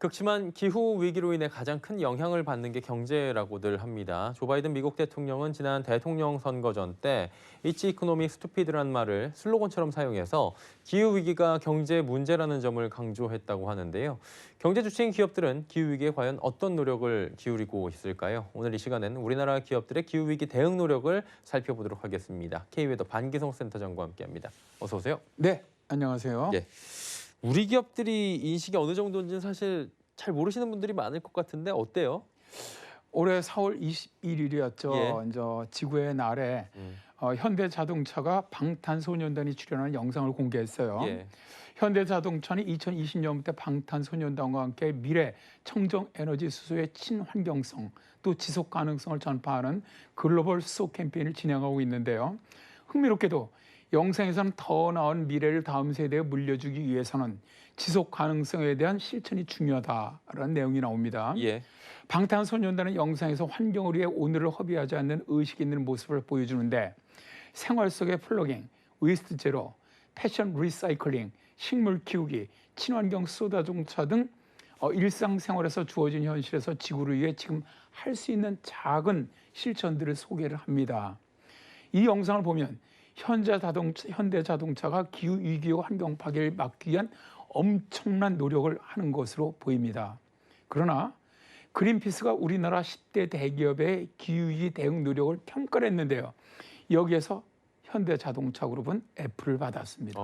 극심한 기후 위기로 인해 가장 큰 영향을 받는 게 경제라고들 합니다. 조 바이든 미국 대통령은 지난 대통령 선거전 때 It's economic stupid란 말을 슬로건처럼 사용해서 기후 위기가 경제 문제라는 점을 강조했다고 하는데요. 경제 주체인 기업들은 기후 위기에 과연 어떤 노력을 기울이고 있을까요? 오늘 이 시간에는 우리나라 기업들의 기후 위기 대응 노력을 살펴보도록 하겠습니다. K웨더 반기성 센터장과 함께합니다. 어서 오세요. 네, 안녕하세요. 예. 우리 기업들이 인식이 어느 정도인지는 사실 잘 모르시는 분들이 많을 것 같은데 어때요? 올해 4월 21일이었죠. 예. 이제 지구의 날에 현대자동차가 방탄소년단이 출연하는 영상을 공개했어요. 예. 현대자동차는 2020년부터 방탄소년단과 함께 미래 청정 에너지 수소의 친환경성 또 지속 가능성을 전파하는 글로벌 수소 캠페인을 진행하고 있는데요. 흥미롭게도 영상에서는 더 나은 미래를 다음 세대에 물려주기 위해서는 지속 가능성에 대한 실천이 중요하다라는 내용이 나옵니다. 예. 방탄소년단은 영상에서 환경을 위해 오늘을 허비하지 않는 의식 있는 모습을 보여주는데 생활 속의 플러깅, 웨이스트 제로, 패션 리사이클링, 식물 키우기, 친환경 수소자동차 등 일상생활에서 주어진 현실에서 지구를 위해 지금 할 수 있는 작은 실천들을 소개를 합니다. 이 영상을 보면 현대자동차가 기후 위기와 환경 파괴를 막기 위한 엄청난 노력을 하는 것으로 보입니다. 그러나 그린피스가 우리나라 10대 대기업의 기후위기 대응 노력을 평가를 했는데요. 여기에서 현대자동차 그룹은 F를 받았습니다.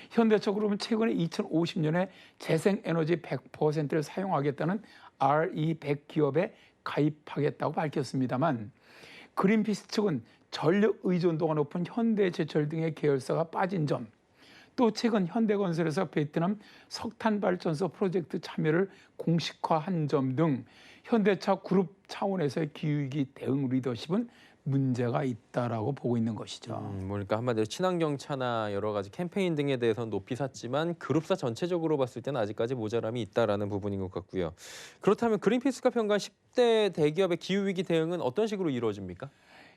현대차 그룹은 최근에 2050년에 재생에너지 100%를 사용하겠다는 RE100 기업에 가입하겠다고 밝혔습니다만 그린피스 측은 전력 의존도가 높은 현대제철 등의 계열사가 빠진 점, 또 최근 현대건설에서 베트남 석탄발전소 프로젝트 참여를 공식화한 점 등 현대차 그룹 차원에서의 기후위기 대응 리더십은 문제가 있다라고 보고 있는 것이죠. 그러니까 한마디로 친환경차나 여러 가지 캠페인 등에 대해서는 높이 샀지만 그룹사 전체적으로 봤을 때는 아직까지 모자람이 있다라는 부분인 것 같고요. 그렇다면 그린피스가 평가한 10대 대기업의 기후위기 대응은 어떤 식으로 이루어집니까?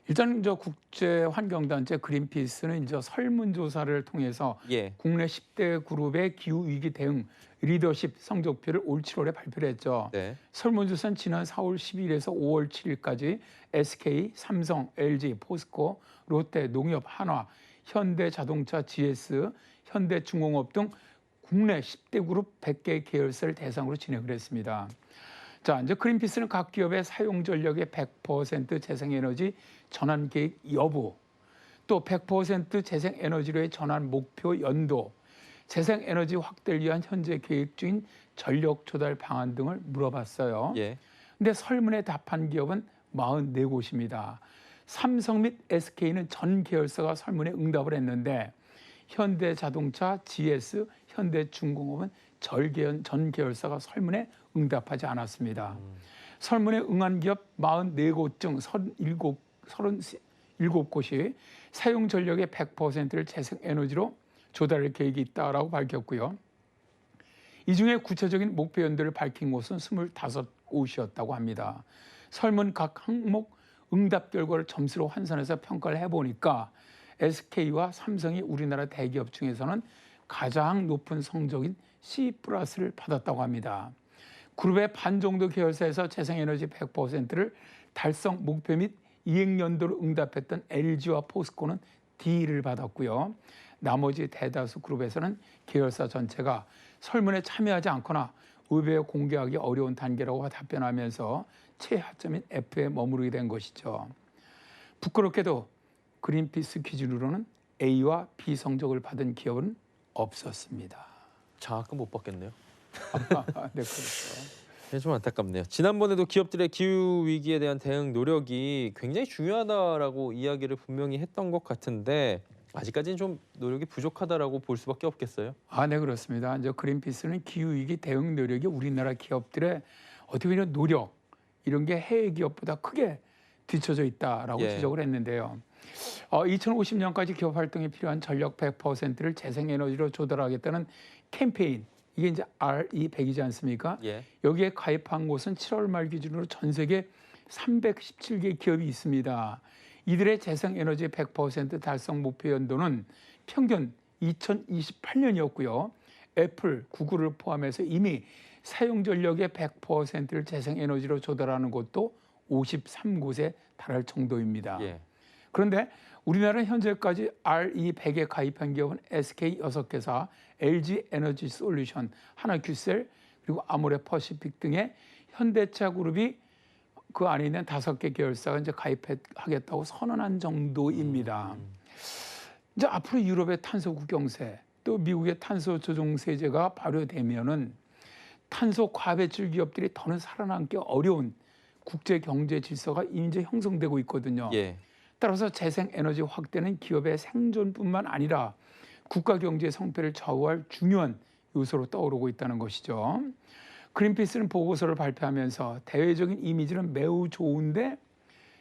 일단 국제 환경단체 그린피스는 설문조사를 통해서 예. 국내 10대 그룹의 기후 위기 대응 리더십 성적표를 올 7월에 발표를 했죠. 네. 설문조사는 지난 4월 10일에서 5월 7일까지 SK, 삼성, LG, 포스코, 롯데, 농협, 한화, 현대자동차, GS, 현대중공업 등 국내 10대 그룹 100개 계열사를 대상으로 진행을 했습니다. 자, 이제 그린피스는 각 기업의 사용 전력의 100% 재생에너지 전환 계획 여부, 또 100% 재생에너지로의 전환 목표 연도, 재생에너지 확대를 위한 현재 계획 중인 전력 조달 방안 등을 물어봤어요. 예. 근데 설문에 답한 기업은 44곳입니다. 삼성 및 SK는 전 계열사가 설문에 응답을 했는데 현대자동차, GS, 현대중공업은 전 계열사가 설문에 응답하지 않았습니다. 설문에 응한 기업 44곳 중 37곳이 사용 전력의 100%를 재생에너지로 조달할 계획이 있다라고 밝혔고요. 이 중에 구체적인 목표 연도를 밝힌 곳은 25곳이었다고 합니다. 설문 각 항목 응답 결과를 점수로 환산해서 평가를 해보니까 SK와 삼성이 우리나라 대기업 중에서는 가장 높은 성적인 C+를 받았다고 합니다. 그룹의 반 정도 계열사에서 재생에너지 100%를 달성 목표 및 이행 연도로 응답했던 LG와 포스코는 D를 받았고요. 나머지 대다수 그룹에서는 계열사 전체가 설문에 참여하지 않거나 의뢰에 공개하기 어려운 단계라고 답변하면서 최하점인 F에 머무르게 된 것이죠. 부끄럽게도 그린피스 기준으로는 A와 B 성적을 받은 기업은 없었습니다. 장학금 못 받겠네요. 네, 그렇죠. 네, 좀 안타깝네요. 지난번에도 기업들의 기후 위기에 대한 대응 노력이 굉장히 중요하다라고 이야기를 분명히 했던 것 같은데 아직까지는 좀 노력이 부족하다라고 볼 수밖에 없겠어요. 네, 그렇습니다. 이제 그린피스는 기후 위기 대응 노력이 우리나라 기업들의 어떻게 보면 노력 이런 게 해외 기업보다 크게 뒤처져 있다라고 지적을 했는데요. 2050년까지 기업 활동에 필요한 전력 100%를 재생에너지로 조달하겠다는 캠페인, 이게 이제 RE100이지 않습니까? 예. 여기에 가입한 곳은 7월 말 기준으로 전 세계 317개 기업이 있습니다. 이들의 재생에너지 100% 달성 목표 연도는 평균 2028년이었고요. 애플, 구글을 포함해서 이미 사용 전력의 100%를 재생에너지로 조달하는 곳도 53곳에 달할 정도입니다. 예. 그런데 우리나라는 현재까지 RE100에 가입한 기업은 SK 6개사, LG 에너지 솔루션, 하나큐셀, 그리고 아모레 퍼시픽 등의 현대차 그룹이 그 안에 있는 5개 계열사가 이제 가입하겠다고 선언한 정도입니다. 이제 앞으로 유럽의 탄소 국경세, 또 미국의 탄소 조종세제가 발효되면은 탄소 과배출 기업들이 더는 살아남기 어려운 국제 경제 질서가 이제 형성되고 있거든요. 예. 따라서 재생에너지 확대는 기업의 생존뿐만 아니라 국가 경제의 성패를 좌우할 중요한 요소로 떠오르고 있다는 것이죠. 그린피스는 보고서를 발표하면서 대외적인 이미지는 매우 좋은데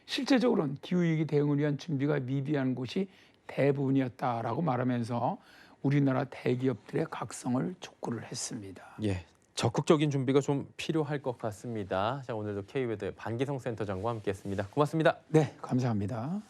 실제적으로는 기후위기 대응을 위한 준비가 미비한 곳이 대부분이었다라고 말하면서 우리나라 대기업들의 각성을 촉구를 했습니다. 예. 적극적인 준비가 좀 필요할 것 같습니다. 자, 오늘도 K웨더의 반기성 센터장과 함께했습니다. 고맙습니다. 네, 감사합니다.